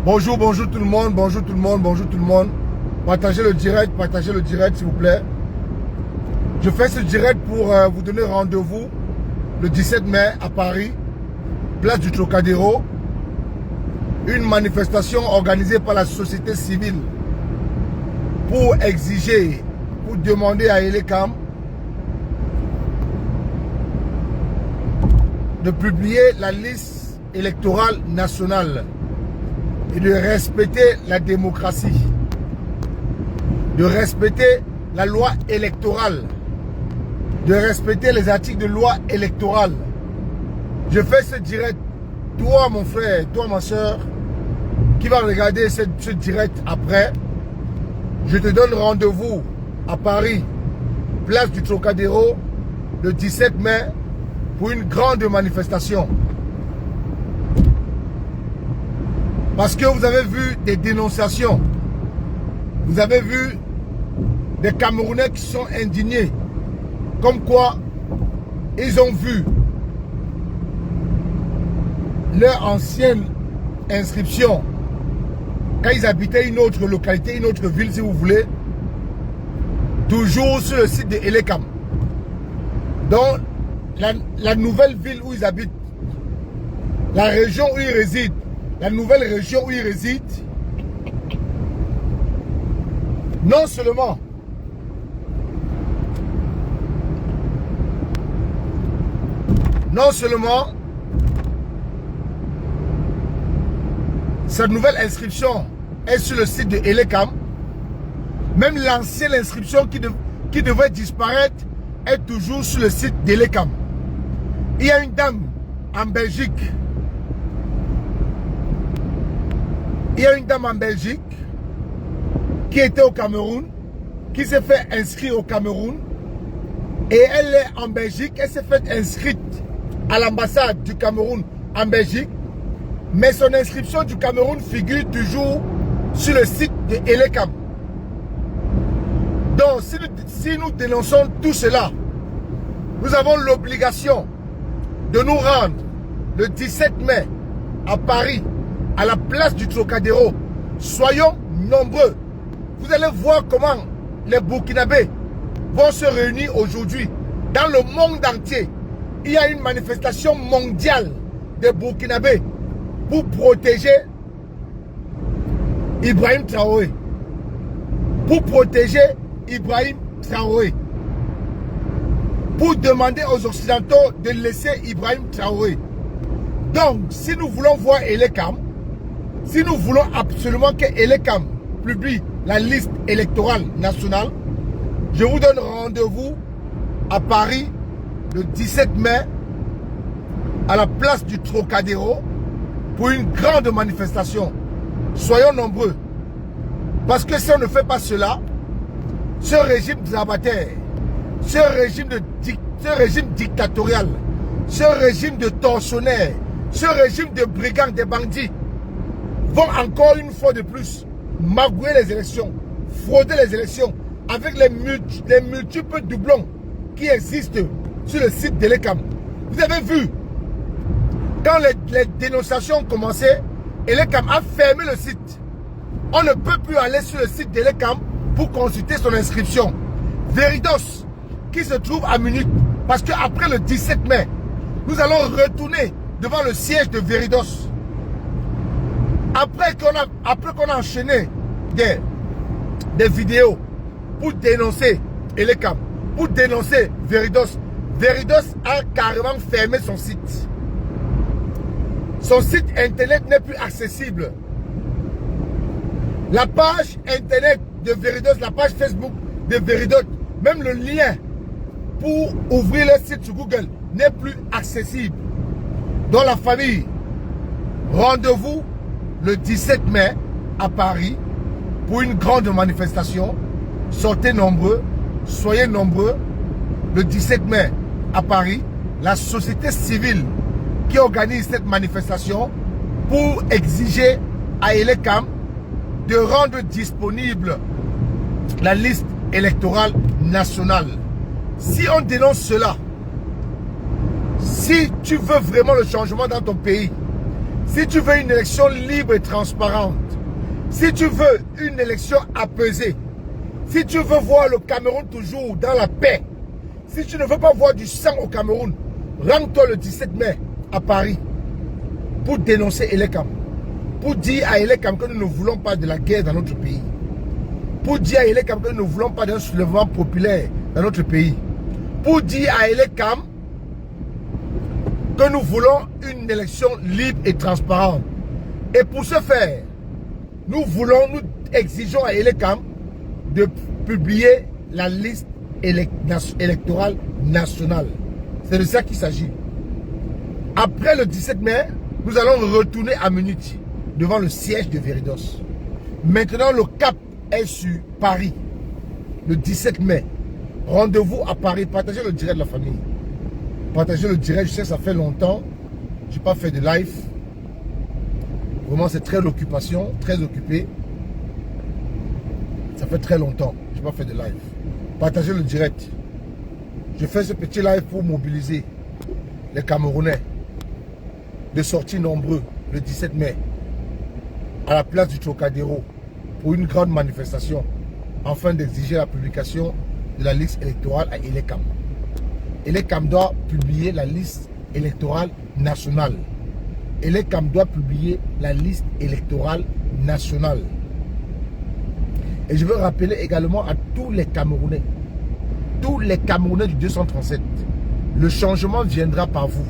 Bonjour tout le monde, bonjour tout le monde, bonjour tout le monde. Partagez le direct s'il vous plaît. Je fais ce direct pour vous donner rendez-vous le 17 mai à Paris, place du Trocadéro. Une manifestation organisée par la société civile pour exiger, pour demander à Elekam de publier la liste électorale nationale et de respecter la démocratie, de respecter la loi électorale, de respecter les articles de loi électorale. Je fais ce direct, toi mon frère, toi ma soeur, qui va regarder ce direct après, je te donne rendez-vous à Paris, place du Trocadéro, le 17 mai, pour une grande manifestation. Parce que vous avez vu des dénonciations, vous avez vu des Camerounais qui sont indignés, comme quoi ils ont vu leur ancienne inscription quand ils habitaient une autre localité, une autre ville si vous voulez, toujours sur le site de Elekam. Donc la nouvelle ville où ils habitent, la région où ils résident, la nouvelle région où ils résident, non seulement cette nouvelle inscription est sur le site de Elekam, même l'ancienne inscription qui devait disparaître est toujours sur le site d'Elekam. Il y a une dame en Belgique. Qui était au Cameroun, qui s'est fait inscrire au Cameroun. Et elle est en Belgique, elle s'est fait inscrite à l'ambassade du Cameroun en Belgique. Mais son inscription du Cameroun figure toujours sur le site de Elekam. Donc, si nous dénonçons tout cela, nous avons l'obligation de nous rendre le 17 mai à Paris, à la place du Trocadéro. Soyons nombreux. Vous allez voir comment les Burkinabés vont se réunir aujourd'hui. Dans le monde entier, il y a une manifestation mondiale des Burkinabés pour protéger Ibrahim Traoré. Pour protéger Ibrahim Traoré. Pour demander aux Occidentaux de laisser Ibrahim Traoré. Donc, si nous voulons voir Elekam, si nous voulons absolument que Elekam publie la liste électorale nationale, je vous donne rendez-vous à Paris le 17 mai à la place du Trocadéro pour une grande manifestation. Soyons nombreux. Parce que si on ne fait pas cela, ce régime grabataire, ce régime dictatorial, ce régime de tortionnaires, ce régime de brigands, des bandits, vont encore une fois de plus magouiller les élections, frauder les élections avec les multiples doublons qui existent sur le site d'Elekam. Vous avez vu, quand les dénonciations ont commencé, Elekam a fermé le site. On ne peut plus aller sur le site d'Elekam pour consulter son inscription. Veridos, qui se trouve à Munich, parce qu'après le 17 mai, nous allons retourner devant le siège de Veridos. Après qu'on a enchaîné des vidéos pour dénoncer Elekam, pour dénoncer Veridos, Veridos a carrément fermé son site. Son site internet n'est plus accessible. La page internet de Veridos, la page Facebook de Veridos, même le lien pour ouvrir le site sur Google n'est plus accessible. Dans la famille, rendez-vous le 17 mai à Paris pour une grande manifestation. Sortez nombreux, soyez nombreux. Le 17 mai à Paris, la société civile qui organise cette manifestation pour exiger à Elekam de rendre disponible la liste électorale nationale. Si on dénonce cela, si tu veux vraiment le changement dans ton pays, Si tu veux une élection libre et transparente, si tu veux une élection apaisée, si tu veux voir le Cameroun toujours dans la paix, si tu ne veux pas voir du sang au Cameroun, rends-toi le 17 mai à Paris pour dénoncer Elekam. Pour dire à Elekam que nous ne voulons pas de la guerre dans notre pays. Pour dire à Elekam que nous ne voulons pas d'un soulèvement populaire dans notre pays. Pour dire à Elekam que nous voulons une élection libre et transparente. Et pour ce faire, nous exigeons à Elekam de publier la liste électorale nationale. C'est de ça qu'il s'agit. Après le 17 mai, nous allons retourner à Munich, devant le siège de Veridos. Maintenant, le cap est sur Paris. Le 17 mai. Rendez-vous à Paris. Partagez le direct de la famille. Partagez le direct. Je sais que ça fait longtemps. Je n'ai pas fait de live. Vraiment, c'est très l'occupation. Très occupé. Ça fait très longtemps. Je n'ai pas fait de live. Partagez le direct. Je fais ce petit live pour mobiliser les Camerounais de sortir nombreux le 17 mai à la place du Trocadéro pour une grande manifestation afin d'exiger la publication de la liste électorale à Elekam. Elekam doit publier la liste électorale nationale. Elekam doit publier la liste électorale nationale. Et je veux rappeler également à tous les Camerounais du 237, le changement viendra par vous.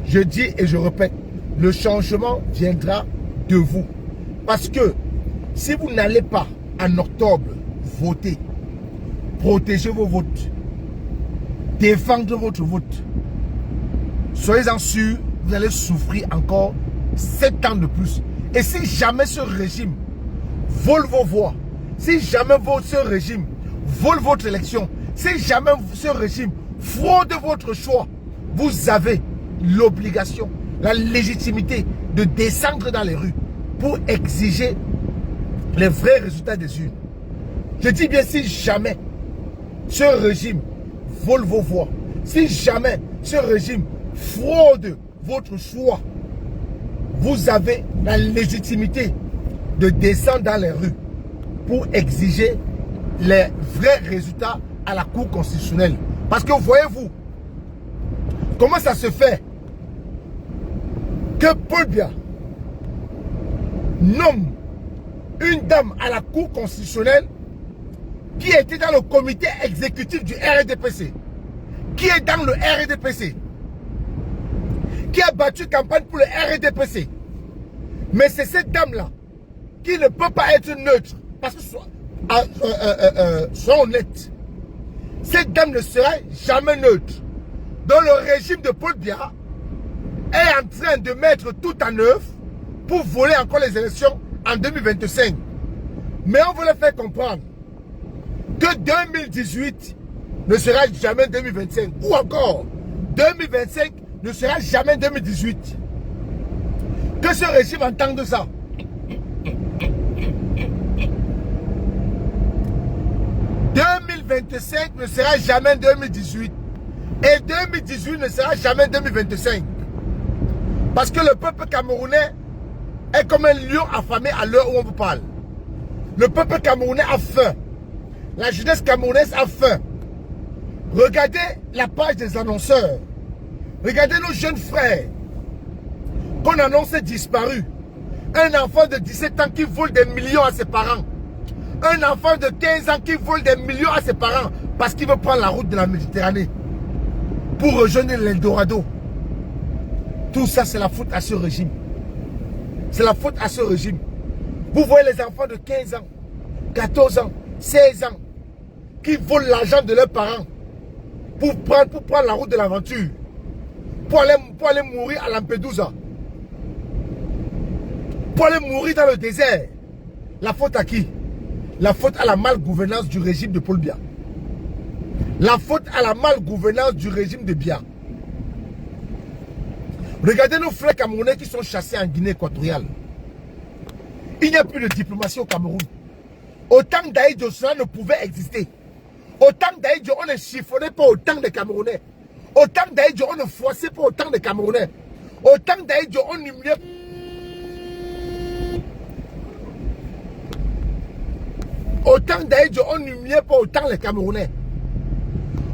Je dis et je répète, le changement viendra de vous. Parce que si vous n'allez pas en octobre voter, protégez vos votes, défendre votre vote, soyez-en sûrs, vous allez souffrir encore 7 ans de plus. Et si jamais ce régime vole vos voix, si jamais ce régime vole votre élection, si jamais ce régime fraude votre choix, vous avez l'obligation, la légitimité de descendre dans les rues pour exiger les vrais résultats des urnes. Je dis bien si jamais ce régime vole vos voix, si jamais ce régime fraude votre choix, vous avez la légitimité de descendre dans les rues pour exiger les vrais résultats à la Cour constitutionnelle. Parce que voyez-vous, comment ça se fait que Paul Biya nomme une dame à la Cour constitutionnelle qui était dans le comité exécutif du RDPC, qui est dans le RDPC, qui a battu campagne pour le RDPC. Mais c'est cette dame-là qui ne peut pas être neutre. Parce que, soyons honnêtes, cette dame ne sera jamais neutre. Donc le régime de Paul Biya est en train de mettre tout en œuvre pour voler encore les élections en 2025. Mais on veut le faire comprendre que 2018 ne sera jamais 2025. Ou encore, 2025 ne sera jamais 2018. Que ce régime entende ça. « 2025 ne sera jamais 2018 et 2018 ne sera jamais 2025. » Parce que le peuple camerounais est comme un lion affamé à l'heure où on vous parle. Le peuple camerounais a faim. La jeunesse camerounaise a faim. Regardez la page des annonceurs. Regardez nos jeunes frères qu'on annonce disparus. Un enfant de 17 ans qui vole des millions à ses parents. Un enfant de 15 ans qui vole des millions à ses parents parce qu'il veut prendre la route de la Méditerranée pour rejoindre l'Eldorado. Tout ça, c'est la faute à ce régime. C'est la faute à ce régime. Vous voyez les enfants de 15 ans, 14 ans, 16 ans qui volent l'argent de leurs parents pour prendre la route de l'aventure, pour aller mourir à Lampedusa, pour aller mourir dans le désert. La faute à qui? La faute à la malgouvernance du régime de Paul Biya. La faute à la malgouvernance du régime de Biya. Regardez nos frères camerounais qui sont chassés en Guinée équatoriale. Il n'y a plus de diplomatie au Cameroun. Autant d'Aïdjo, cela ne pouvait exister. Autant d'Aïdjo, on ne chiffonnait pas autant de Camerounais. Autant d'Aïdjo, on ne froissait pas autant de Camerounais. Au temps d'Aïdjo, on humiliait. Au temps d'Aïdjo, on n'humiliait pas autant les Camerounais.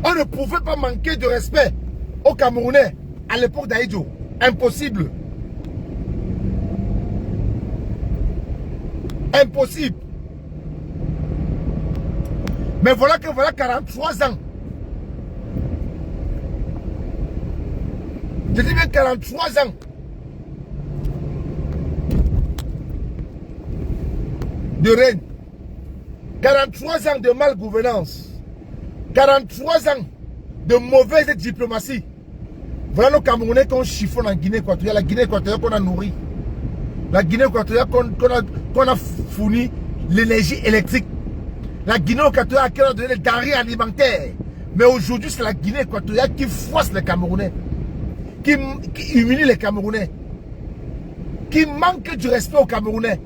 On ne pouvait pas manquer de respect aux Camerounais à l'époque d'Aïdjo. Impossible. Impossible. Mais voilà que voilà 43 ans. Je dis bien 43 ans. De règne. 43 ans de malgouvernance. 43 ans de mauvaise diplomatie. Voilà nos Camerounais qu'on chiffonne en Guinée équatoriale. La Guinée équatoriale qu'on a nourri. La Guinée équatoriale qu'on a fourni l'énergie électrique. La Guinée équatoriale qui a donné les denrées alimentaires. Mais aujourd'hui, c'est la Guinée équatoriale qui froisse les Camerounais. Qui humilie les Camerounais. Qui manque du respect aux Camerounais.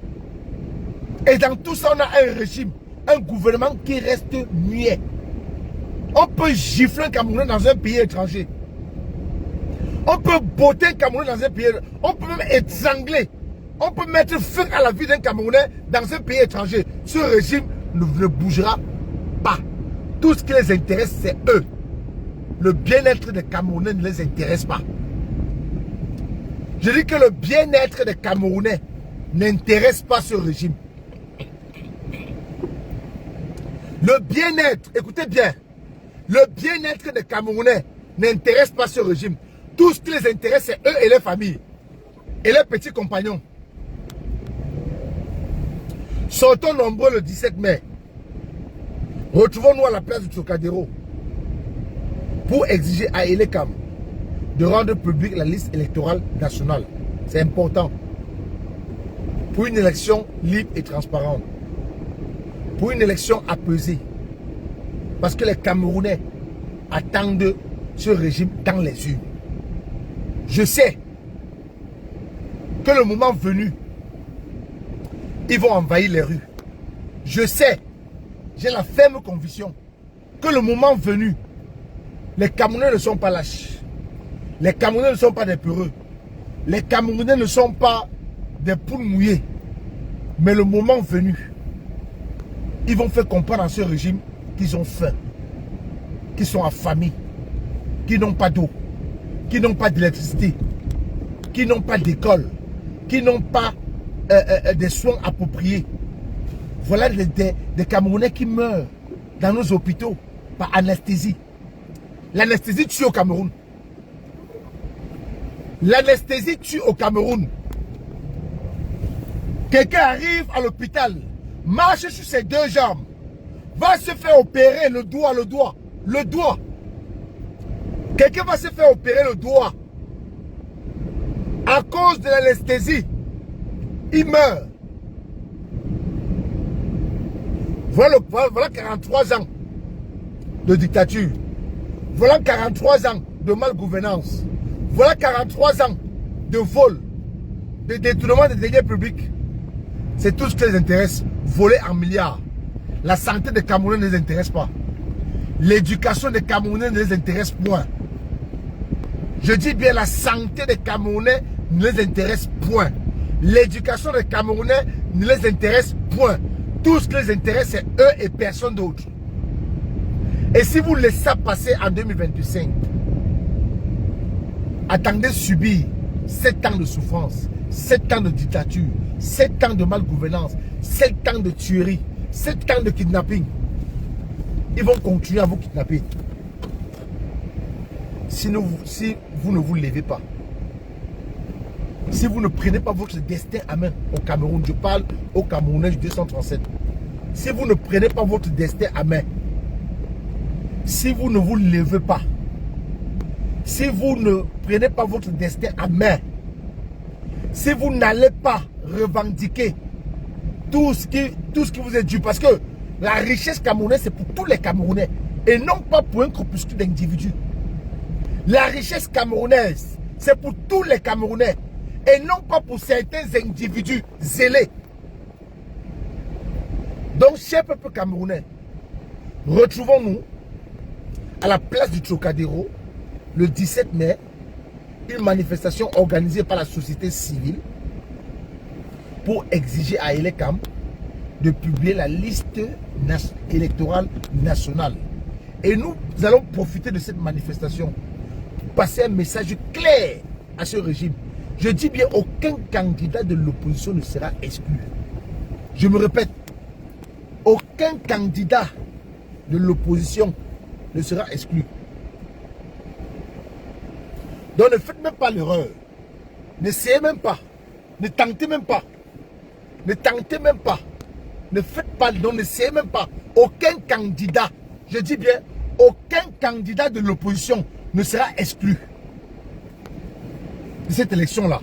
Et dans tout ça, on a un régime, un gouvernement qui reste muet. On peut gifler un Camerounais dans un pays étranger. On peut botter un Camerounais dans un pays étranger. On peut même étrangler. On peut mettre feu à la vie d'un Camerounais dans un pays étranger. Ce régime ne bougera pas. Tout ce qui les intéresse, c'est eux. Le bien-être des Camerounais ne les intéresse pas. Je dis que le bien-être des Camerounais n'intéresse pas ce régime. Le bien-être, écoutez bien, le bien-être des Camerounais n'intéresse pas ce régime. Tout ce qui les intéresse, c'est eux et leurs familles. Et leurs petits compagnons. Sortons nombreux le 17 mai. Retrouvons-nous à la place du Trocadéro pour exiger à Elekam de rendre publique la liste électorale nationale. C'est important. Pour une élection libre et transparente. Pour une élection apaisée. Parce que les Camerounais attendent ce régime dans les urnes. Je sais que le moment venu, ils vont envahir les rues. Je sais, j'ai la ferme conviction que le moment venu, les Camerounais ne sont pas lâches. Les Camerounais ne sont pas des peureux. Les Camerounais ne sont pas des poules mouillées. Mais le moment venu, ils vont faire comprendre à ce régime qu'ils ont faim, qu'ils sont affamés, qu'ils n'ont pas d'eau, qu'ils n'ont pas d'électricité, qu'ils n'ont pas d'école, qu'ils n'ont pas des soins appropriés. Voilà des Camerounais qui meurent dans nos hôpitaux par anesthésie. L'anesthésie tue au Cameroun. L'anesthésie tue au Cameroun. Quelqu'un arrive à l'hôpital, marche sur ses deux jambes, va se faire opérer le doigt. Quelqu'un va se faire opérer le doigt. À cause de l'anesthésie, il meurt. Voilà 43 ans de dictature. Voilà 43 ans de malgouvernance. Voilà 43 ans de vol, de détournement des deniers publics. C'est tout ce qui les intéresse. Voler en milliards. La santé des Camerounais ne les intéresse pas. L'éducation des Camerounais ne les intéresse point. Je dis bien la santé des Camerounais ne les intéresse point. L'éducation des Camerounais ne les intéresse point. Tout ce qui les intéresse, c'est eux et personne d'autre. Et si vous laissez ça passer en 2025, attendez subir 7 ans de souffrance, 7 ans de dictature, 7 ans de malgouvernance, 7 ans de tuerie, 7 ans de kidnapping. Ils vont continuer à vous kidnapper. Si vous ne vous levez pas, si vous ne prenez pas votre destin à main au Cameroun, je parle au Camerounais 237. Si vous ne prenez pas votre destin à main, si vous ne vous levez pas, si vous ne prenez pas votre destin à main, si vous n'allez pas revendiquer tout ce qui vous est dû, parce que la richesse camerounaise, c'est pour tous les Camerounais et non pas pour un groupuscule d'individus. La richesse camerounaise, c'est pour tous les Camerounais et non pas pour certains individus zélés. Donc, cher peuple camerounais, retrouvons-nous à la place du Trocadéro le 17 mai une manifestation organisée par la société civile pour exiger à Elekam de publier la liste électorale nationale. Et nous allons profiter de cette manifestation pour passer un message clair à ce régime. Je dis bien, aucun candidat de l'opposition ne sera exclu. Je me répète, aucun candidat de l'opposition ne sera exclu. Donc ne faites même pas l'erreur. N'essayez même pas. Ne tentez même pas. Ne tentez même pas. Ne faites pas, donc n'essayez même pas. Aucun candidat, je dis bien, aucun candidat de l'opposition ne sera exclu de cette élection-là.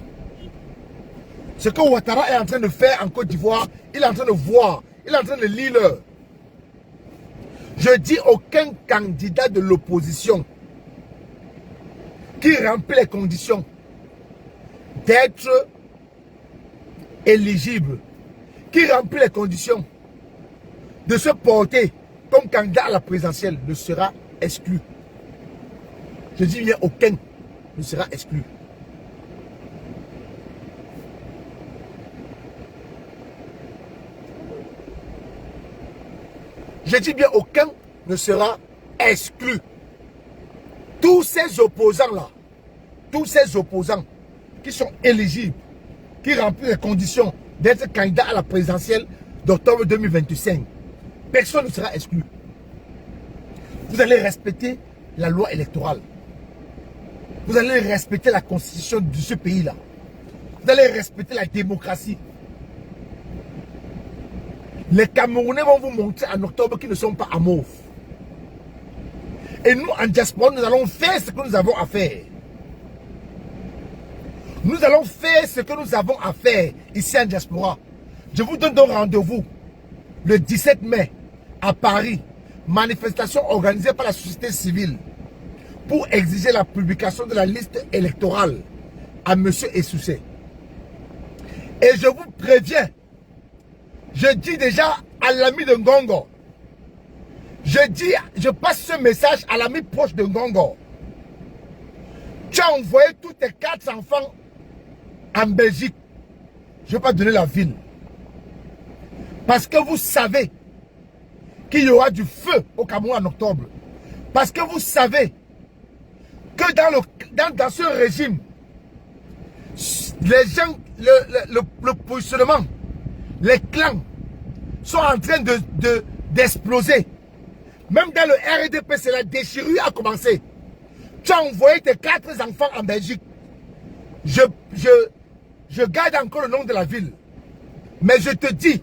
Ce que Ouattara est en train de faire en Côte d'Ivoire, il est en train de voir, il est en train de lire l'heure. Je dis aucun candidat de l'opposition qui remplit les conditions d'être éligible, qui remplit les conditions de se porter comme candidat à la présidentielle ne sera exclu. Je dis bien aucun ne sera exclu. Je dis bien aucun ne sera exclu. Tous ces opposants-là, tous ces opposants qui sont éligibles, qui remplissent les conditions d'être candidat à la présidentielle d'octobre 2025, personne ne sera exclu. Vous allez respecter la loi électorale. Vous allez respecter la constitution de ce pays-là. Vous allez respecter la démocratie. Les Camerounais vont vous montrer en octobre qu'ils ne sont pas amorphes. Et nous, en diaspora, nous allons faire ce que nous avons à faire. Nous allons faire ce que nous avons à faire ici en diaspora. Je vous donne donc rendez-vous le 17 mai à Paris. Manifestation organisée par la société civile pour exiger la publication de la liste électorale à M. Essoussé. Et je vous préviens, je dis déjà à l'ami de Ngongo, je passe ce message à l'ami proche de Ngongo. Tu as envoyé tous tes 4 enfants en Belgique. Je ne vais pas donner la ville. Parce que vous savez qu'il y aura du feu au Cameroun en octobre. Parce que vous savez que dans ce régime, les gens, le positionnement, les clans sont en train d'exploser. Même dans le RDP, c'est la déchirure a commencé. Tu as envoyé tes 4 enfants en Belgique. Je garde encore le nom de la ville. Mais je te dis,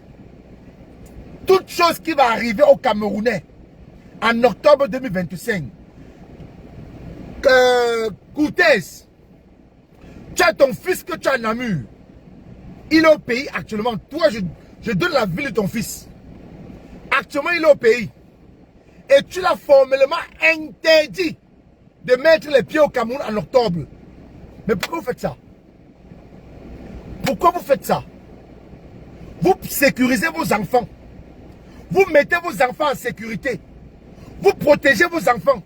toute chose qui va arriver aux Camerounais en octobre 2025, Koutès, tu as ton fils que tu as en Namur. Il est au pays actuellement. Toi, je donne la ville de ton fils. Actuellement, il est au pays. Et tu l'as formellement interdit de mettre les pieds au Cameroun en octobre. Mais pourquoi vous faites ça? Pourquoi vous faites ça? Vous sécurisez vos enfants. Vous mettez vos enfants en sécurité. Vous protégez vos enfants.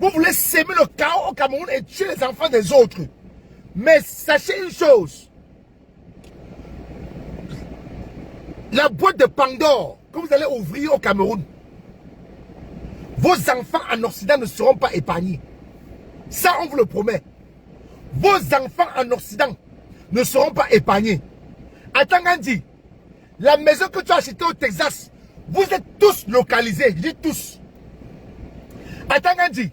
Vous voulez s'aimer le chaos au Cameroun et tuer les enfants des autres. Mais sachez une chose. La boîte de Pandore que vous allez ouvrir au Cameroun, vos enfants en Occident ne seront pas épargnés. Ça, on vous le promet. Vos enfants en Occident ne seront pas épargnés. Attends, Gandhi, la maison que tu as achetée au Texas, vous êtes tous localisés. Je dis tous. Attends, Gandhi,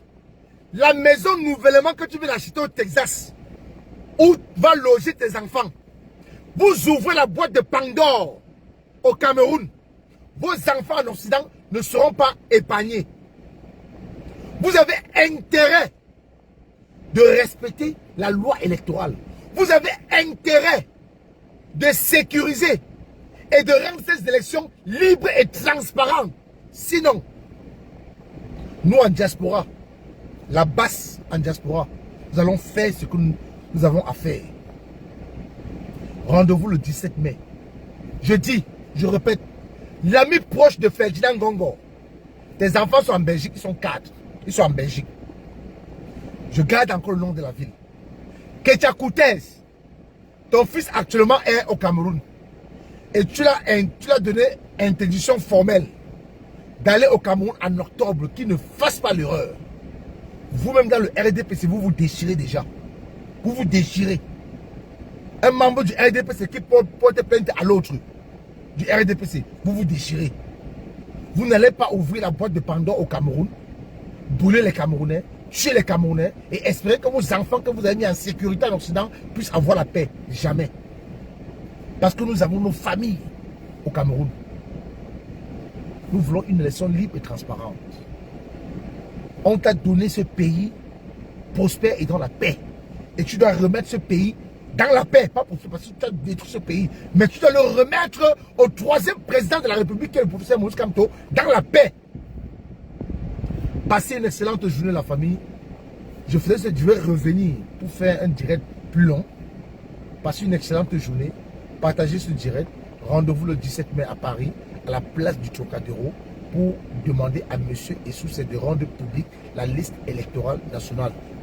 la maison nouvellement que tu veux acheter au Texas, où va loger tes enfants, vous ouvrez la boîte de Pandore au Cameroun. Vos enfants en Occident ne seront pas épargnés. Vous avez intérêt de respecter la loi électorale. Vous avez intérêt de sécuriser et de rendre ces élections libres et transparentes. Sinon, nous en diaspora, la basse en diaspora, nous allons faire ce que nous avons à faire. Rendez-vous le 17 mai. Je dis, je répète, l'ami proche de Ferdinand Ngongo, tes enfants sont en Belgique, ils sont 4. Ils sont en Belgique. Je garde encore le nom de la ville. Ketia Koutez, ton fils actuellement est au Cameroun. Et tu l'as donné interdiction formelle d'aller au Cameroun en octobre, qu'il ne fasse pas l'erreur. Vous-même dans le RDPC, vous vous déchirez déjà. Vous vous déchirez. Un membre du RDPC qui porte plainte à l'autre du RDPC, vous vous déchirez. Vous n'allez pas ouvrir la boîte de Pandore au Cameroun, brûler les Camerounais, tuer les Camerounais et espérer que vos enfants que vous avez mis en sécurité en Occident puissent avoir la paix. Jamais. Parce que nous avons nos familles au Cameroun. Nous voulons une élection libre et transparente. On t'a donné ce pays prospère et dans la paix. Et tu dois remettre ce pays dans la paix. Pas pour parce que tu as détruit ce pays. Mais tu dois le remettre au troisième président de la République, qui est le professeur Maurice Kamto, dans la paix. Passez une excellente journée la famille. Je vais revenir pour faire un direct plus long. Passez une excellente journée. Partagez ce direct. Rendez-vous le 17 mai à Paris, à la place du Trocadéro, pour demander à monsieur Essou de rendre public la liste électorale nationale.